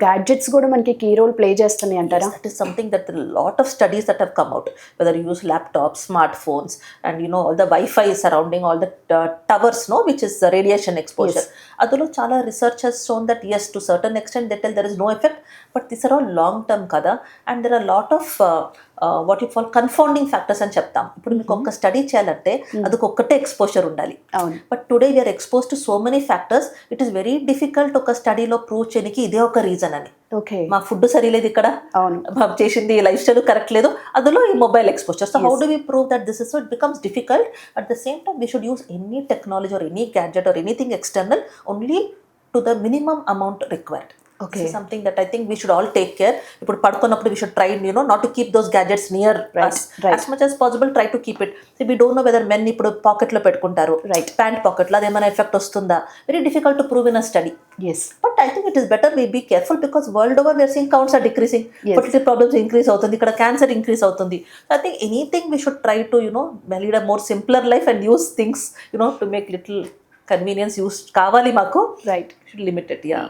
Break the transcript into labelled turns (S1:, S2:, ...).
S1: Gadgets కూడా మనకి key role play చేస్తున్నాయి అంటారా?
S2: Yes, that is something that there are a lot of studies that have come out, whether you use laptops, smartphones, and all the Wi-Fi surrounding all the towers, no, which is the radiation exposure. Adulo chala research has shown that yes, to certain extent they tell there is no effect, but these are all long term kada, and there are a lot of what you call confounding factors అని చెప్తాం. ఇప్పుడు మీకు ఒక్క study చేయాలంటే అదొక ఒక్కటే exposure ఉండాలి. But today we're exposed to so many factors, it is very difficult ఒక స్టడీలో ప్రూవ్ చేయడానికి ఇదే ఒక రీజన్ అని. మా ఫుడ్ సరిలేదు ఇక్కడ, చేసింది లైఫ్ స్టైల్ కరెక్ట్ లేదు, అందులో ఈ mobile exposure. So how do we prove that this is? So it becomes difficult. At the same time we should use any technology or any gadget or anything external only to the minimum amount required.
S1: Okay.
S2: This is something that I think we should all take care. ఇప్పుడు పడుకున్నప్పుడు we should try not to keep those gadgets near us. As much as possible try to keep it. See, we don't know whether men ఇప్పుడు pocket లో పెట్టుకుంటారు, pant pocket లో అదేమైనా effect వస్తుందా? Very difficult to prove in a study.
S1: Yes.
S2: But I think it is better we be careful, because world over we are seeing counts are decreasing. Fertility problems increase అవుతుంది, ఇక్కడ cancer increase అవుతుంది. I think anything we should try to lead a more simpler life and use things to make little convenience use కావాలి మాకు.
S1: Right.
S2: Should limit it. Yeah.